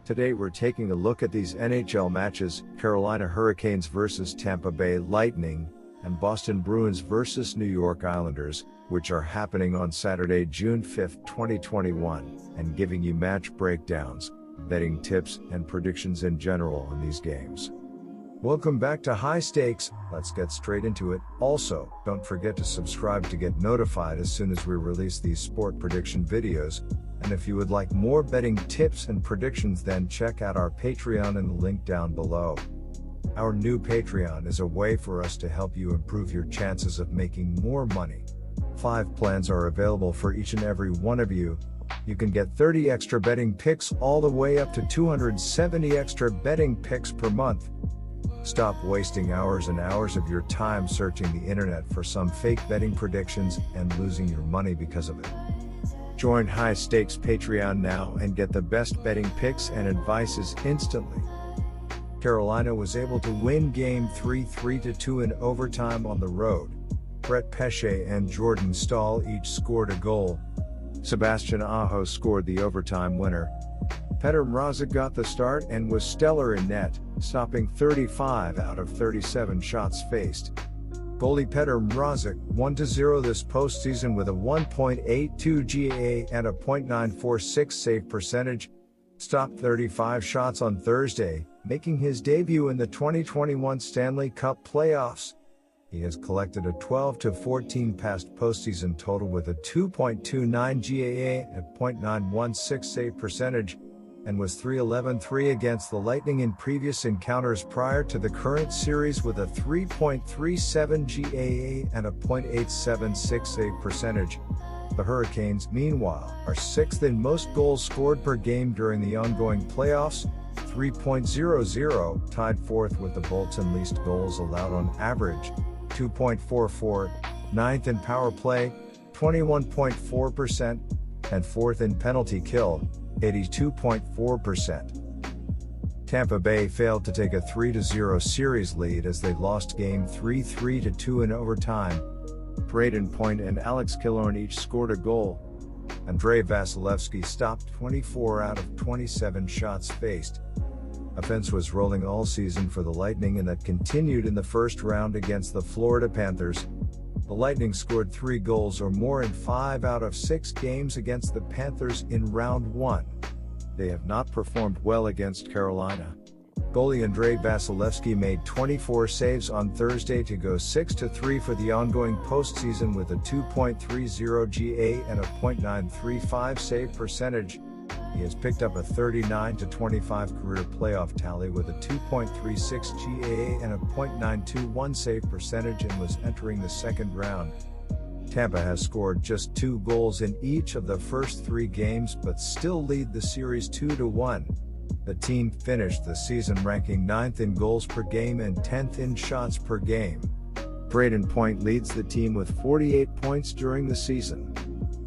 Today we're taking a look at these NHL matches: Carolina Hurricanes vs Tampa Bay Lightning, and Boston Bruins vs New York Islanders, which are happening on Saturday, June 5, 2021, and giving you match breakdowns, betting tips, and predictions in general on these games. Welcome back to High Stakes. Let's get straight into it. Also, don't forget to subscribe to get notified as soon as we release these sport prediction videos. And if you would like more betting tips and predictions, then check out our Patreon in the link down below. Our new Patreon is a way for us to help you improve your chances of making more money. 5 plans are available for each and every one of you. You can get 30 extra betting picks all the way up to 270 extra betting picks per month. Stop wasting hours and hours of your time searching the internet for some fake betting predictions and losing your money because of it. Join High Stakes Patreon now and get the best betting picks and advices instantly. Carolina was able to win Game 3 3-2 in overtime on the road. Brett Pesce and Jordan Staal each scored a goal. Sebastian Aho scored the overtime winner. Petr Mrazek got the start and was stellar in net, stopping 35 out of 37 shots faced. Goalie Petr Mrazek, 1-0 this postseason with a 1.82 GAA and a .946 save percentage, stopped 35 shots on Thursday, making his debut in the 2021 Stanley Cup playoffs. He has collected a 12-14 past postseason total with a 2.29 GAA and .916 save percentage, and was 3-11-3 against the Lightning in previous encounters prior to the current series with a 3.37 GAA and a .876 save percentage. The Hurricanes, meanwhile, are 6th in most goals scored per game during the ongoing playoffs, 3.00, tied 4th with the Bolts in least goals allowed on average, 2.44, 9th in power play, 21.4%, and 4th in penalty kill, 82.4%. Tampa Bay failed to take a 3-0 series lead as they lost Game 3 3-2 in overtime. Brayden Point and Alex Killorn each scored a goal. Andrei Vasilevsky stopped 24 out of 27 shots faced. Offense was rolling all season for the Lightning, and that continued in the first round against the Florida Panthers. The Lightning scored 3 goals or more in 5 out of 6 games against the Panthers in round 1. They have not performed well against Carolina. Goalie Andrei Vasilevsky made 24 saves on Thursday to go 6-3 for the ongoing postseason with a 2.30 GA and a .935 save percentage. He has picked up a 39-25 career playoff tally with a 2.36 GAA and a .921 save percentage, and was entering the second round. Tampa has scored just 2 goals in each of the first 3 games but still lead the series 2-1. The team finished the season ranking 9th in goals per game and 10th in shots per game. Brayden Point leads the team with 48 points during the season.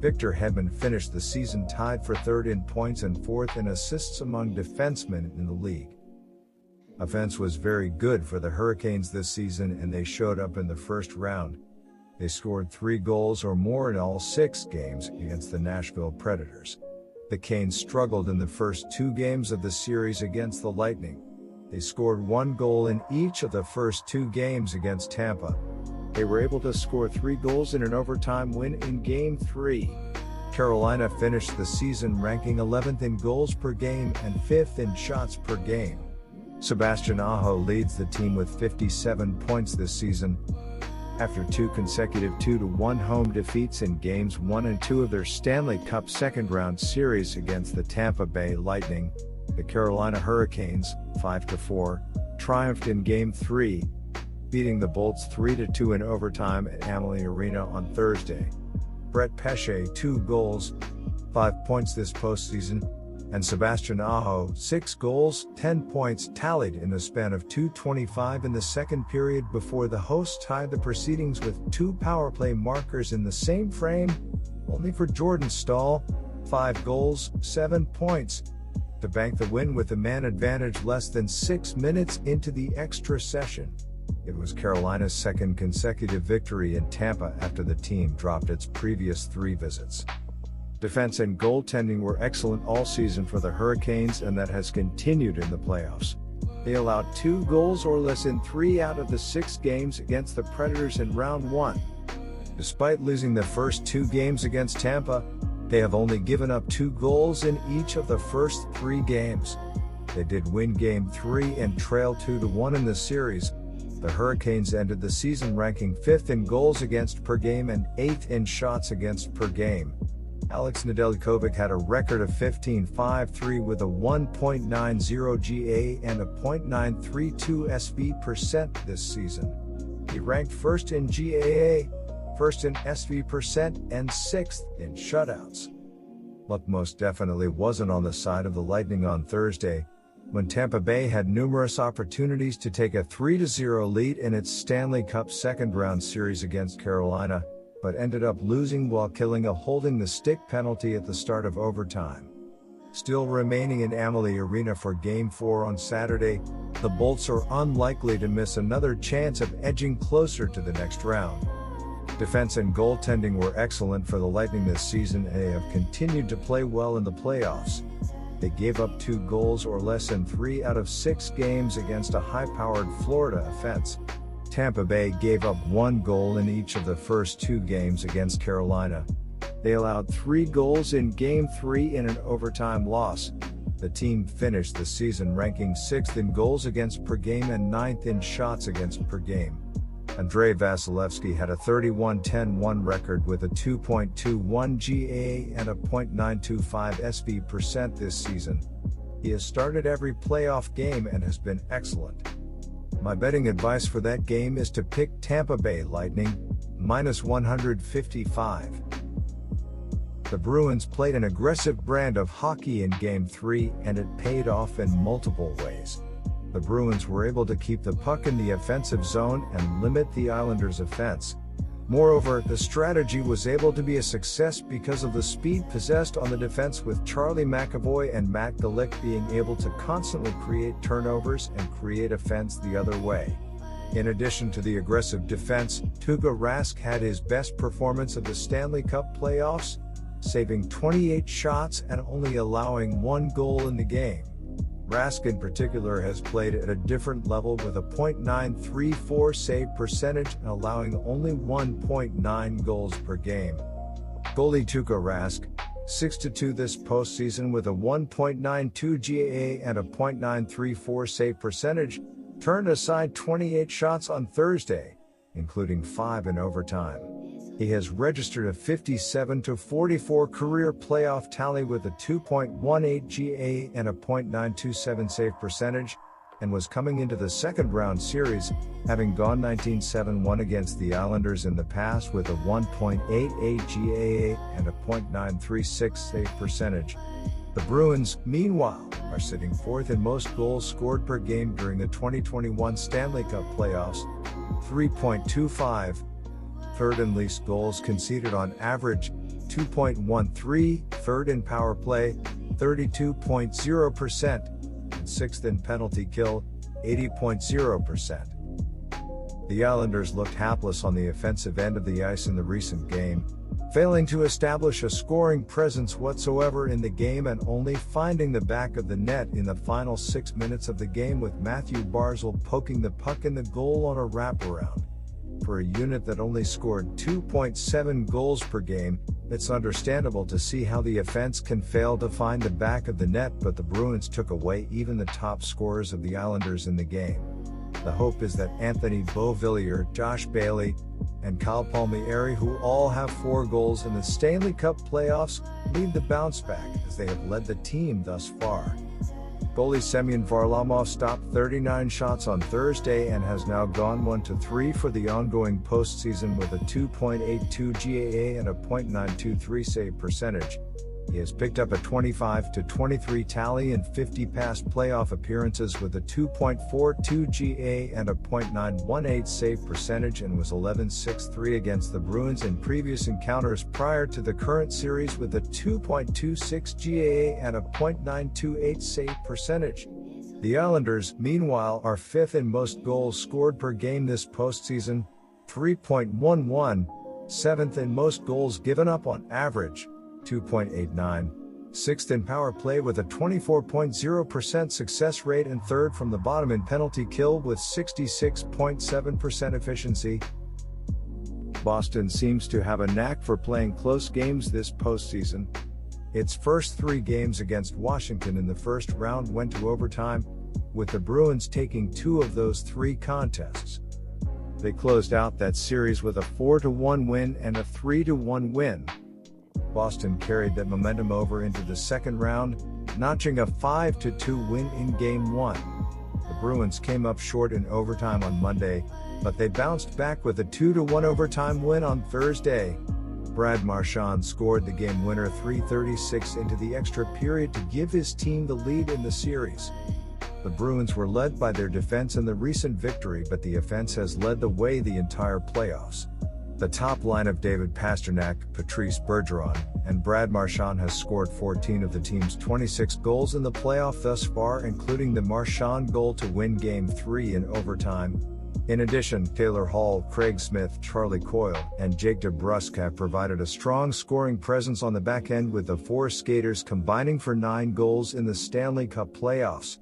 Victor Hedman finished the season tied for 3rd in points and 4th in assists among defensemen in the league. Offense was very good for the Hurricanes this season, and they showed up in the first round. They scored 3 goals or more in all 6 games against the Nashville Predators. The Canes struggled in the first 2 games of the series against the Lightning. They scored 1 goal in each of the first 2 games against Tampa. They were able to score 3 goals in an overtime win in Game 3. Carolina finished the season ranking 11th in goals per game and 5th in shots per game. Sebastian Aho leads the team with 57 points this season. After 2 consecutive 2-1 home defeats in Games 1 and 2 of their Stanley Cup second-round series against the Tampa Bay Lightning, the Carolina Hurricanes, 5-4, triumphed in Game 3, beating the Bolts 3-2 in overtime at Amalie Arena on Thursday. Brett Pesce, 2 goals, 5 points this postseason, and Sebastian Aho, 6 goals, 10 points, tallied in a span of 2:25 in the second period before the hosts tied the proceedings with 2 power play markers in the same frame, only for Jordan Staal, 5 goals, 7 points, to bank the win with the man advantage less than 6 minutes into the extra session. It was Carolina's second consecutive victory in Tampa after the team dropped its previous 3 visits. Defense and goaltending were excellent all season for the Hurricanes, and that has continued in the playoffs. They allowed 2 goals or less in 3 out of the 6 games against the Predators in round 1. Despite losing the first 2 games against Tampa, they have only given up 2 goals in each of the first 3 games. They did win Game 3 and trail 2-1 in the series. The Hurricanes ended the season ranking 5th in goals against per game and 8th in shots against per game. Alex Nedeljkovic had a record of 15.53 with a 1.90 GA and a .932 SV% this season. He ranked 1st in GAA, 1st in SV%, and 6th in shutouts. Luck most definitely wasn't on the side of the Lightning on Thursday, when Tampa Bay had numerous opportunities to take a 3-0 lead in its Stanley Cup second-round series against Carolina, but ended up losing while killing a holding the stick penalty at the start of overtime. Still remaining in Amalie Arena for Game 4 on Saturday, the Bolts are unlikely to miss another chance of edging closer to the next round. Defense and goaltending were excellent for the Lightning this season, and they have continued to play well in the playoffs. They gave up 2 goals or less in 3 out of 6 games against a high-powered Florida offense. Tampa Bay gave up 1 goal in each of the first 2 games against Carolina. They allowed 3 goals in Game 3 in an overtime loss. The team finished the season ranking 6th in goals against per game and 9th in shots against per game. Andrei Vasilevsky had a 31-10-1 record with a 2.21 GA and a .925 SV% this season. He has started every playoff game and has been excellent. My betting advice for that game is to pick Tampa Bay Lightning, -155. The Bruins played an aggressive brand of hockey in Game 3, and it paid off in multiple ways. The Bruins were able to keep the puck in the offensive zone and limit the Islanders' offense. Moreover, the strategy was able to be a success because of the speed possessed on the defense, with Charlie McAvoy and Matt Galick being able to constantly create turnovers and create offense the other way. In addition to the aggressive defense, Tuukka Rask had his best performance of the Stanley Cup playoffs, saving 28 shots and only allowing 1 goal in the game. Rask in particular has played at a different level with a .934 save percentage and allowing only 1.9 goals per game. Goalie Tuukka Rask, 6-2 this postseason with a 1.92 GAA and a .934 save percentage, turned aside 28 shots on Thursday, including 5 in overtime. He has registered a 57-44 career playoff tally with a 2.18 GA and a .927 save percentage, and was coming into the second-round series, having gone 19-7-1 against the Islanders in the past with a 1.88 GA and a .936 save percentage. The Bruins, meanwhile, are sitting 4th in most goals scored per game during the 2021 Stanley Cup playoffs, 3.25. 3rd in least goals conceded on average, 2.13, 3rd in power play, 32.0%, and 6th in penalty kill, 80.0%. The Islanders looked hapless on the offensive end of the ice in the recent game, failing to establish a scoring presence whatsoever in the game and only finding the back of the net in the final 6 minutes of the game, with Matthew Barzal poking the puck in the goal on a wraparound. For a unit that only scored 2.7 goals per game, it's understandable to see how the offense can fail to find the back of the net, but the Bruins took away even the top scorers of the Islanders in the game. The hope is that Anthony Beauvillier, Josh Bailey, and Kyle Palmieri, who all have 4 goals in the Stanley Cup playoffs, lead the bounce back, as they have led the team thus far. Goalie Semyon Varlamov stopped 39 shots on Thursday and has now gone 1-3 for the ongoing postseason with a 2.82 GAA and a .923 save percentage. He has picked up a 25-23 tally in 50 past playoff appearances with a 2.42 GA and a .918 save percentage, and was 11-6-3 against the Bruins in previous encounters prior to the current series with a 2.26 GA and a .928 save percentage. The Islanders, meanwhile, are 5th in most goals scored per game this postseason, 3.11, 7th in most goals given up on average, 2.89. Sixth in power play with a 24.0% success rate and third from the bottom in penalty kill with 66.7% efficiency. Boston seems to have a knack for playing close games this postseason. Its first 3 games against Washington in the first round went to overtime, with the Bruins taking 2 of those 3 contests. They closed out that series with a 4-1 win and a 3-1 win. Boston carried that momentum over into the second round, notching a 5-2 win in Game 1. The Bruins came up short in overtime on Monday, but they bounced back with a 2-1 overtime win on Thursday. Brad Marchand scored the game winner 3:36 into the extra period to give his team the lead in the series. The Bruins were led by their defense in the recent victory, but the offense has led the way the entire playoffs. The top line of David Pastrnak, Patrice Bergeron, and Brad Marchand has scored 14 of the team's 26 goals in the playoff thus far, including the Marchand goal to win Game 3 in overtime. In addition, Taylor Hall, Craig Smith, Charlie Coyle, and Jake DeBrusk have provided a strong scoring presence on the back end, with the 4 skaters combining for 9 goals in the Stanley Cup playoffs.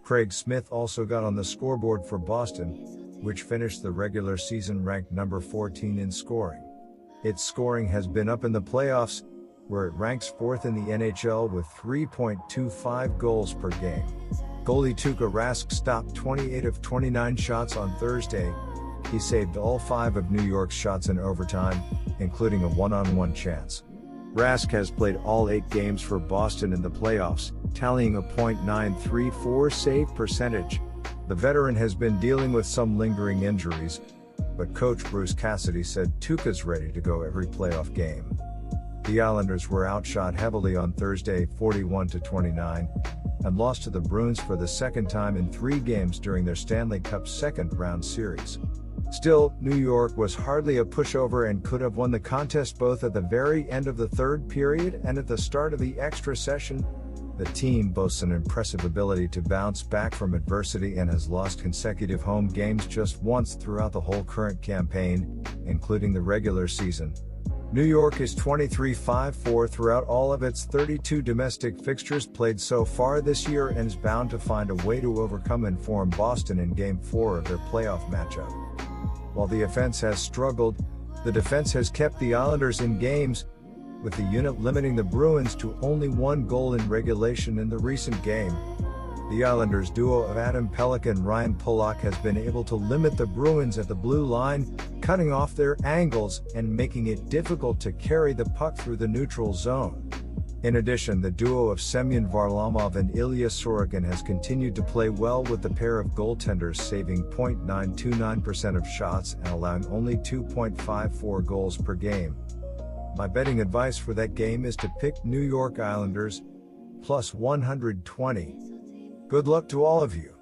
Craig Smith also got on the scoreboard for Boston, which finished the regular season ranked number 14 in scoring. Its scoring has been up in the playoffs, where it ranks 4th in the NHL with 3.25 goals per game. Goalie Tuukka Rask stopped 28 of 29 shots on Thursday. He saved all 5 of New York's shots in overtime, including a one-on-one chance. Rask has played all 8 games for Boston in the playoffs, tallying a .934 save percentage. The veteran has been dealing with some lingering injuries, but coach Bruce Cassidy said Tuukka's ready to go every playoff game. The Islanders were outshot heavily on Thursday 41-29, and lost to the Bruins for the second time in 3 games during their Stanley Cup second-round series. Still, New York was hardly a pushover and could have won the contest both at the very end of the third period and at the start of the extra session. The team boasts an impressive ability to bounce back from adversity and has lost consecutive home games just once throughout the whole current campaign, including the regular season. New York is 23-5-4 throughout all of its 32 domestic fixtures played so far this year and is bound to find a way to overcome and form Boston in Game 4 of their playoff matchup. While the offense has struggled, the defense has kept the Islanders in games, with the unit limiting the Bruins to only 1 goal in regulation in the recent game. The Islanders duo of Adam Pelech and Ryan Pulock has been able to limit the Bruins at the blue line, cutting off their angles and making it difficult to carry the puck through the neutral zone. In addition, the duo of Semyon Varlamov and Ilya Sorokin has continued to play well, with the pair of goaltenders saving .929% of shots and allowing only 2.54 goals per game. My betting advice for that game is to pick New York Islanders, plus 120. Good luck to all of you.